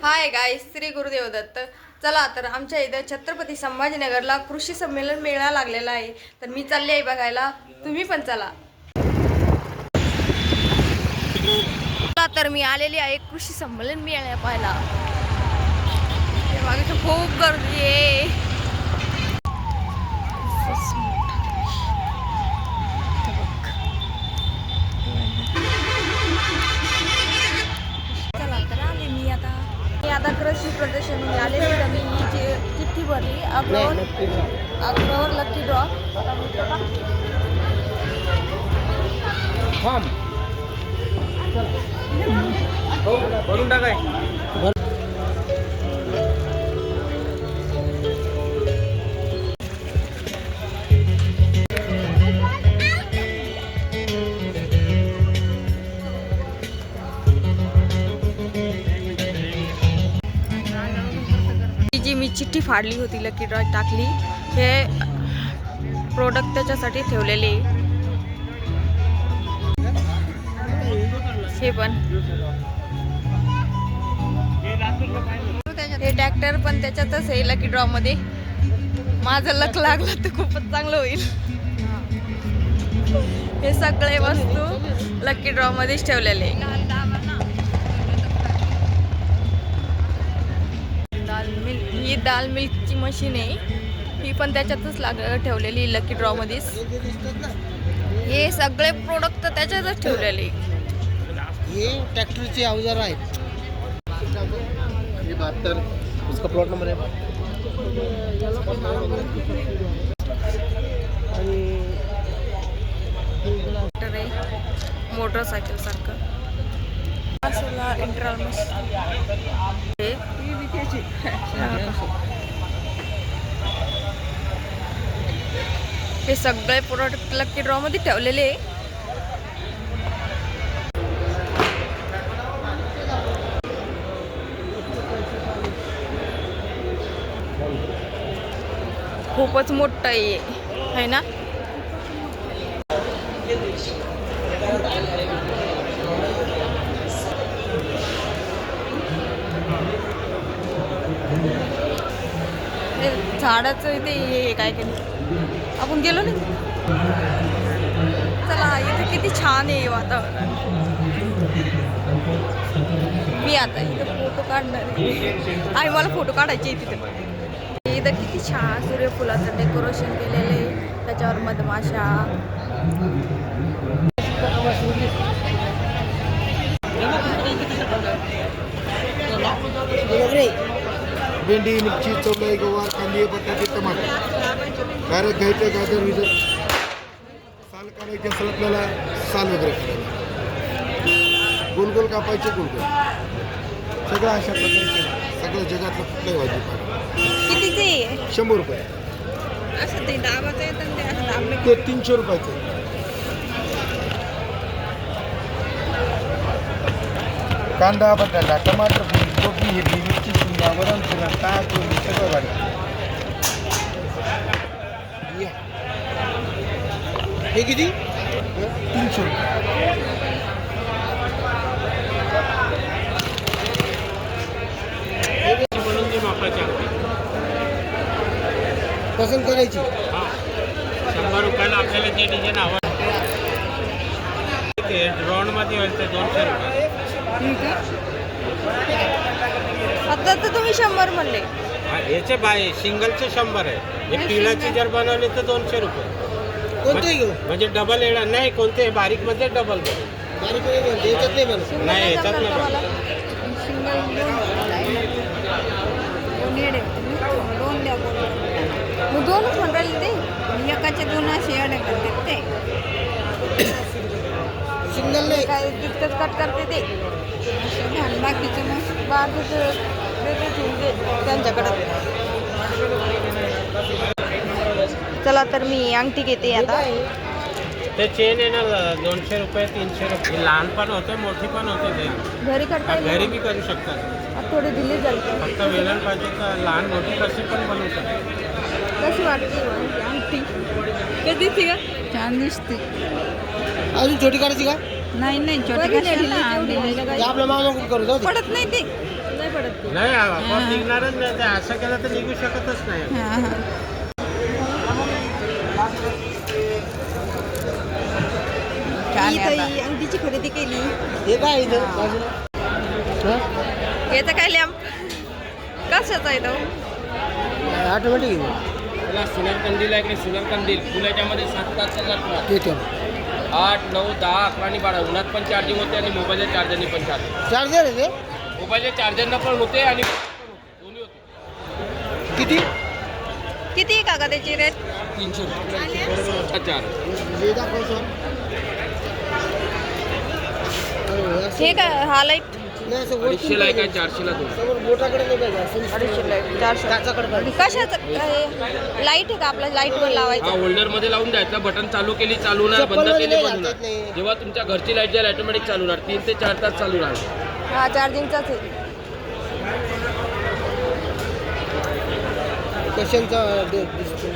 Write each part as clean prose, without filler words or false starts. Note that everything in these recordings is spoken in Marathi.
Hi guys, Shri Gurudev Datta. चला तर आमच्या इथं छत्रपती संभाजीनगरला कृषी संमेलन मेळा लागलेला आहे. तर मी चालली आहे बघायला, तुम्ही पण चला. तर मी आलेली आहे कृषी संमेलन मेळा पाहायला. मागे तर खूप गर्दी आहे. चला तर आले मी आता कृषी प्रदर्शन आले. तर मी ही चिठ्ठी भरली. अकरावर लकी ड्रॉ भरून टाकाय. जी मी चिठ्ठी फाडली होती, लकी ड्रॉ टाकली. हे प्रोडक्ट त्याच्यासाठी ठेवलेले. हे पण हे ट्रॅक्टर पण त्याच्यातच आहे लकी ड्रॉ मध्ये. माझं लक लागलं तर खूपच चांगलं होईल. हे सगळे वस्तू लकी ड्रॉ मध्येच ठेवलेले. ही दाल मिल्कची मशीन आहे. ही पण त्याच्यातच ठेवलेली लकी ड्रॉ मध्येच. हे सगळे प्रोडक्ट त्याच्यातच ठेवलेले. ये ट्रॅक्टरचे अवजार आहेत. ये 72 उसका प्लॉट नंबर है. मोटरसायकल सारखं इंटरल मशीन. हे सगळे प्रोडक्ट लकी ड्रॉ मध्ये ठेवलेले. खूपच मोठं आहे ना. झाडाचं इथे हे काय केलं आपण गेलो नाही. चला इथे किती छान आहे वातावरण. मी आता इथं फोटो काढणार आहे. मला फोटो काढायचे तिथे. इथं किती छान सूर्यफुलाचं डेकोरेशन केलेलं आहे. त्याच्यावर मधमाशा. भेंडी, मिरची, चवळी, गवार, कांदे, बटाटे, टमाटर. डायरेक्ट घ्यायचं गाजर विजर. साल काढायचे असेल आपल्याला साल वगैरे काढायचे. गोल गोल कापायचे गोल गोल. सगळं अशा प्रकारे सगळं जगातलं कुठलंही भाजीपाला. कितीचे? 100 रुपये. असं ते दाबाचं येतं ते 300 रुपयाचं. कांदा, बटाटा, टमाटर, कोबी, हिरवी मिरची, शिमला, वरण, पुन्हा ताक, सगळं भाजी. हे किती? 300 रुपये. पसंत करायची. 100 रुपयाला आपल्याला जे डिझाईन हवं ते ड्रोनमध्ये होईल ते 200 रुपये. आता तर तुम्ही 100 म्हणले. याचे बाय सिंगलचे 100 आहे. हे पिळाची जर बनवले तर 200 रुपये. कोणतंही घेऊ. म्हणजे डबल येणार नाही. कोणते बारीक मध्ये डबल याच्यात नाही बनव. नाही याच्यात नाही. दोन द्या. मग दोनच म्हणून राहिले ते. एकाचे 2 असे अडे करते ते. सिंगल नाही काय तिथंच कट करते ते. बाकीचे मग बाकीचं त्यांच्याकडं. चला तर मी अंगठी घेते आता. ते चेन आहे ना 200 रुपये 300 रुपये. लहान पण होते मोठी पण होते. ते घरी करता येईल. घरी बी करू शकतात. थोडी दिली जाईल. फक्त वेलण पाहिजे तर लहान मोठी कशी पण बनवू शकतात. कशी वाटते अंगठी? कधी ती का छान दिसते. अजून छोटी काढायची का? नाही छोटी आपल्या मामा करू जाऊ. पडत नाही ते. पडत ते. नाही आपोआप निघणारच नाही ते. असं केलं तर निघू शकतच नाही. हां हां. ही ताई अंगठीची खरेदी केली. हे काय इथं याचा काय लॅम्प कशाचा आहे तो? ऑटोमॅटिक त्याला सोलर कंदील आहे की सोलर कंदील फुलाच्यामध्ये 7 तास चालणार. येतो 8, 9, 10, 11 आणि 12 उन्हात पण चार्जिंग होते आणि मोबाईलच्या चार्जरनी पण चार्जिंग. चार्जर आहे ते मोबाईलच्या चार्जरनं पण होते आणि दोन्ही होते. किती किती आहे काका त्याची रेट? 300 रुपये. 4. हे दाखव सर. हे काय हा लाईट? नाही असं 250 ला आहे काय 400 ला 2. समोर बोटाकडे नाही पाहिजे असं 250 लाईट 400. काचाकडे पाहिजे. कशाचं लाईट आहे का आपल्या लाईटवर हा लावायचं? होल्डर मध्ये लावून द्यायचं. बटन चालू केली चालू होणार, बंद चप्पलमध्ये केली नाही बंद घालता होणार. येत नाही. जेव्हा तुमच्या घरची लाईट जाईल ऑटोमॅटिक चालू होणार. 3 ते 4 तास चालू राहणार. हा चार्जिंगचाच आहे. कशांचा दिसतो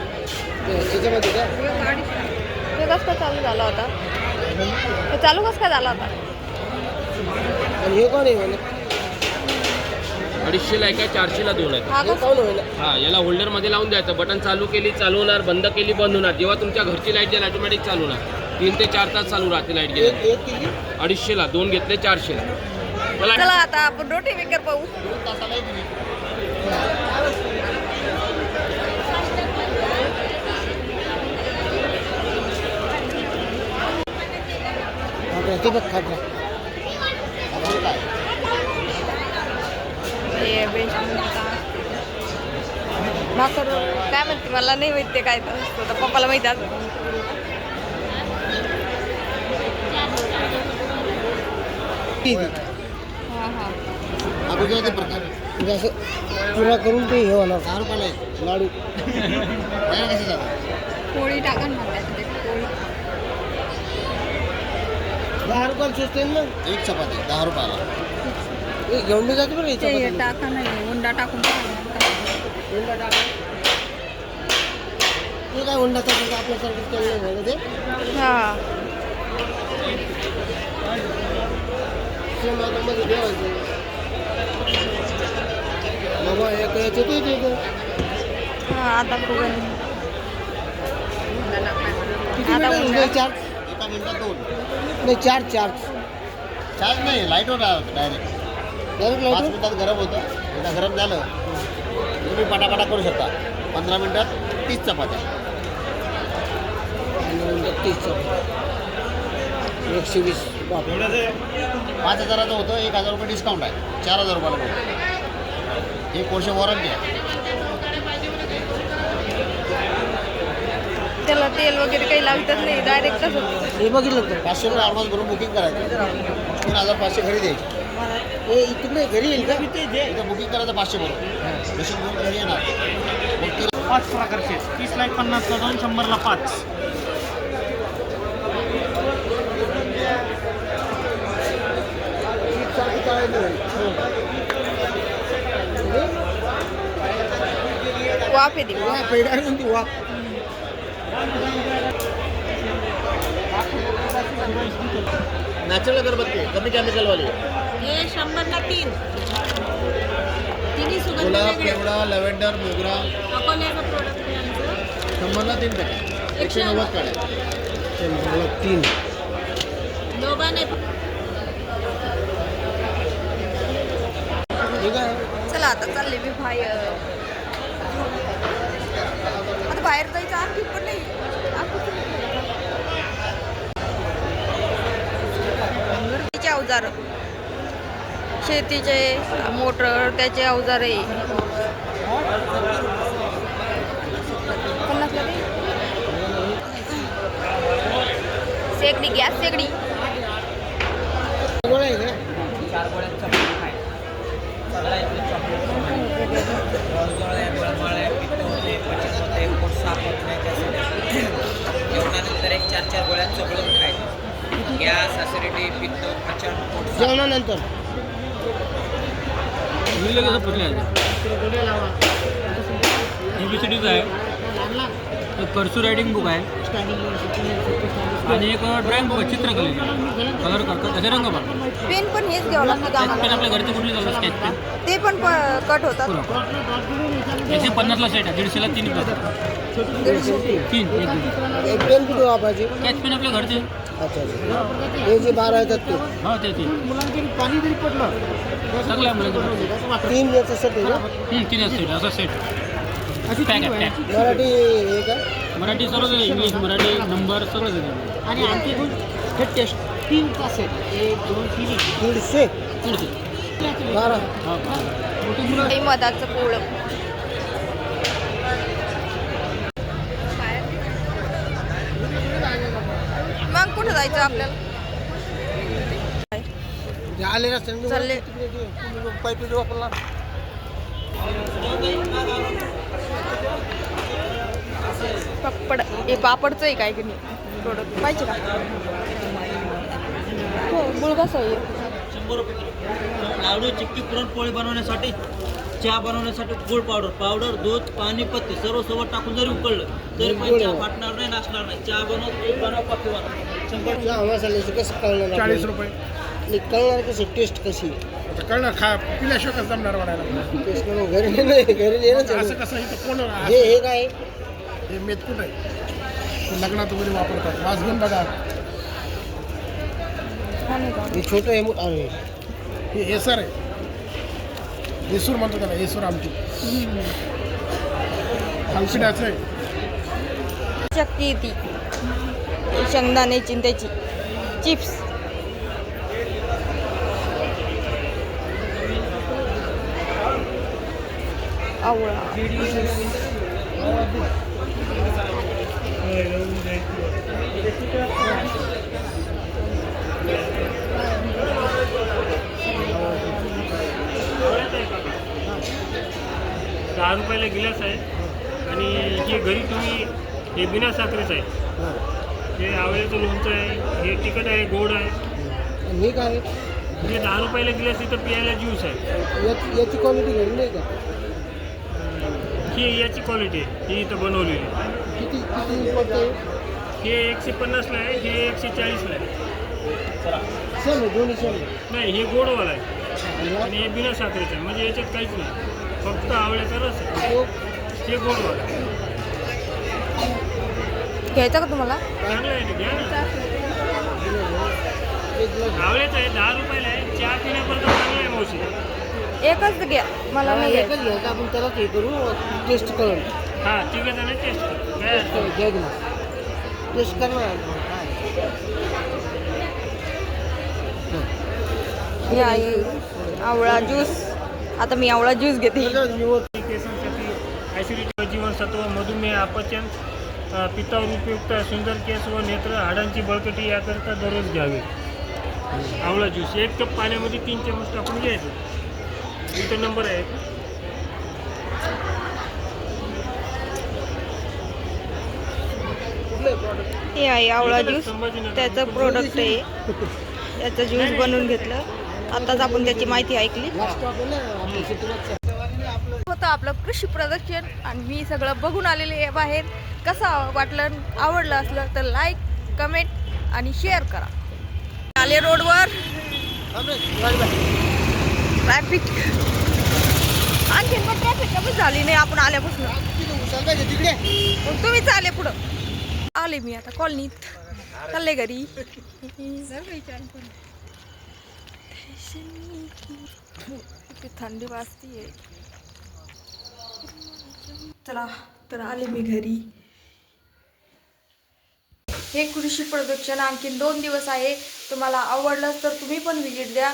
त्याच्यामध्ये का ते कसं काय चालू झाला होता? ते चालू कसं काय झाला होता? आणि हे कोण आहे म्हणे 250 ला आहे काय 400 ला 2 आहे. हा हे कसं? कोण होईल हा याला होल्डर मध्ये लावून द्यायचं. बटन चालू केली चालू होणार, बंद केली बंद होणार. जेव्हा तुमच्या घरची लाईट जाईल ऑटोमॅटिक चालू होणार. 3 ते 4 तास चालू राहते लाईट गेली. एक किती 250 ला 2 घेतले 400 ला. मला चला आता आपण रोटी मेकर पाहू. ते बघ खात हे बेस्ट भाकर काय म्हणते मला नाही माहिती ते काय तर पप्पाला माहिती आहे. हां हां. अगोदरचे प्रकार म्हणजे असं पुरा करून ते हे होणार 10 रुपयाला आहे लाडू नाही कसं जातं पोळी टाका ना त्याच्यात पोळी. 10 रुपयाला स्वस्त आहे ना एक चपाती 10 रुपयाला. हे घेऊन नाही जाते बरं ही ते चपाती. टाका नाही उंडा टाकून हुंडा टाका हे काय हुंडा टाकायचं आपल्यासारखं केलं नाही ना ते हां. मध्ये ठेवायचं बाबा एक याचं ते देतं. हां आता फुगन किती आता मिनिटं हुंडा. चार्ज एका मिनिटात 2 नाही चार्ज नाही लाईटवर डायरेक्ट 5 मिनिटात गरम होतं. एकदा गरम झालं तुम्ही पटापटा करू शकता. 15 मिनिटात 30 चपात्या 30 चपात्या 120 5,000चं होतं. 1,000 रुपये डिस्काउंट आहे 4,000 रुपयाला पडतं. एक वर्ष वॉरंटी आहे. त्याला तेल वगैरे काही लागतच नाही डायरेक्टच होतं. हे बघितलं तर 500 रुपये ॲडव्हान्स भरून बुकिंग करायचं 3,500 घरी द्यायची. हे तिकडे घरी येईल का इथं बुकिंग करायचं 500 भरून मशीन घेऊन घरी येणार. मग ती 5 प्रकारचे 30 ला 50 ला 2 100 ला 5. वाफ येते वाप नॅचरल अगरबत्ती कमी केमिकलवाली हे 100 ला 3. तिन्ही सुगंध गुलाब वेगळे. केवडा लव्हेंडर मोगरा अकोल्याचं प्रोडक्ट आहे आमचं. 100ला 3 पॅकेट 190 काढ्या 3 लोबा नाही. ठीक आहे. चला आता चालले मी बाहेर. आता बाहेर जायचं आणखी पण नाही. घरचे अवजार शेतीचे मोटर त्याचे अवजार आहे. 50 ला दे. शेगडी गॅस शेगडी गोळा आहे का जेवणानंतर एक 4 गोळ्या चोळून खायचं. गॅस ॲसिडिटी पित्त पचन जेवणानंतर एबीसीडीच आहे एक कर्सू रायडिंग बुक आहे आणि एक ड्रॉइंग बुक आहे चित्रकलेची कलर करतात त्याचे रंग पाडतात. पेन पण हेच घ्यावं लागतं स्केच पेन आम्हाला. आपल्या घरचे कुठले चालतात स्केच पेन ते पण कट होतात. 150ला सेट आहे 150ला 3 येतात 3 एक पेन कुठे वापरायचे? स्केच पेन आपल्या घरचे अच्छा अच्छा. हे जे 12 येतात ते हो ते पाणी जरी पडलं सगळ्या मुलांचे 3 याचं सेट आहे ना? 3 सेट असा सेट पॅक आहे पॅक. मराठी हे का? मराठी सर्व इंग्लिश मराठी नंबर सगळं देतात. आणि आमच्याकडून हे टेस्ट 3 तास आहे 1 2 3 दीडशे 12 हे मधाचं पोळं. मग कुठं जायचं आपल्याला? आले ना चालले. पाईप वापरला. पापड हे पापडचं आहे काय की नाही प्रोडक्ट पाहिजे का? हो गुळ कसं आहे? 100 रुपये किलो. लाडू चिक्की पुरणपोळी बनवण्यासाठी चहा बनवण्यासाठी गुळ पावडर दूध पाणी पत्ती सर्व सोबत टाकून जरी उकळलं तरी पण चहा फाटणार नाही नाचणार नाही. चहा बनव कॉफी बनव. चहा हवा चालायचं कसं कळणार? 40 रुपये कळणार कसं टेस्ट कशी? कळणार पिल्याशिवाय कसं जमणार वाढायला. टेस्ट करून घरी नाही घरी नेणंच आहे. कसं इथं कोण हे काय हे मेथकूट आहे लग्नात वगैरे वापरतात. वाजगून बघा हे छोटं आहे अरे हे येसर आहे. येसूर म्हणतो त्याला येसूर आमटी खालपिण्याचं आहे. शक्ती ती शेंगदाणे चिंतेची चिप्स. आवळा 10 रुपयाला गिलास आहे आणि हे घरी तुम्ही हे बिना साखरेचं आहे. हे आवळ्याचं लोणचं आहे. हे तिखट आहे गोड आहे. हे काय हे 10 रुपयाला गिलास इथं पियाला ज्यूस आहे. याची क्वालिटी घरी नाही का? ही याची क्वालिटी आहे. ही इथं बनवलेली आहे. किती पडते? हे 150ला आहे. हे 140ला आहे. सेम आहे दोन्ही सेम आहे. नाही हे गोडवाला आहे आणि हे बिना साखरेचं आहे. म्हणजे याच्यात काहीच नाही फक्त आवळ्याचा रस आहे. हे गोडवाला आहे. घ्यायचं का तुम्हाला? चांगलं आहे ना घ्या ना. आवळ्याचं आहे 10 रुपयाला आहे. चहा पिण्यापर्यंत चांगलं आहे मावशी. एकच घ्या मला नाही एकच घ्यायचं. घ्यायचं आपण त्याला हे करू टेस्ट करून हां तिघं जण टेस्ट कर काय अडचण नाही. घ्या ग्लास टेस्ट करणार हे आहे आवळा ज्यूस. आता मी आवळा ज्यूस घेते. केसांसाठी ॲसिडिटी जीवनसत्व मधुमेह अपचन पित्तावर उपयुक्त सुंदर केस व नेत्र हाडांची बळकटी याकरता दररोज घ्यावे. आवळा ज्यूस 1 कप पाण्यामध्ये 3 चमच टाकून घ्यायचं. इथं नंबर आहे. हे आहे आवळा ज्यूस. त्याचं प्रोडक्ट आहे. त्याचं ज्यूस बनवून घेतलं. आताच आपण त्याची माहिती ऐकली. होतं आपलं कृषी प्रदर्शन आणि मी सगळं बघून आलेले आहे बाहेर. कसं वाटलं आवडलं असलं तर लाईक कमेंट आणि शेअर करा. आले रोडवर ट्रॅफिक आणखी पण ट्रॅफिक कमी झाली नाही आपण आल्यापासून. मग तुम्हीच आले पुढं. आले मी आता कॉलनीत चालले घरी. थंडी वाजतीये. चला तर आले मी घरी. हे कृषी प्रदर्शन आणखीन 2 दिवस आहे. तुम्हाला आवडलं तर तुम्ही पण व्हिजिट द्या.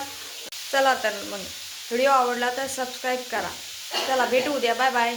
चला तर मग व्हिडिओ आवडला तर सबस्क्राईब करा. चला भेटू उद्या. Bye bye.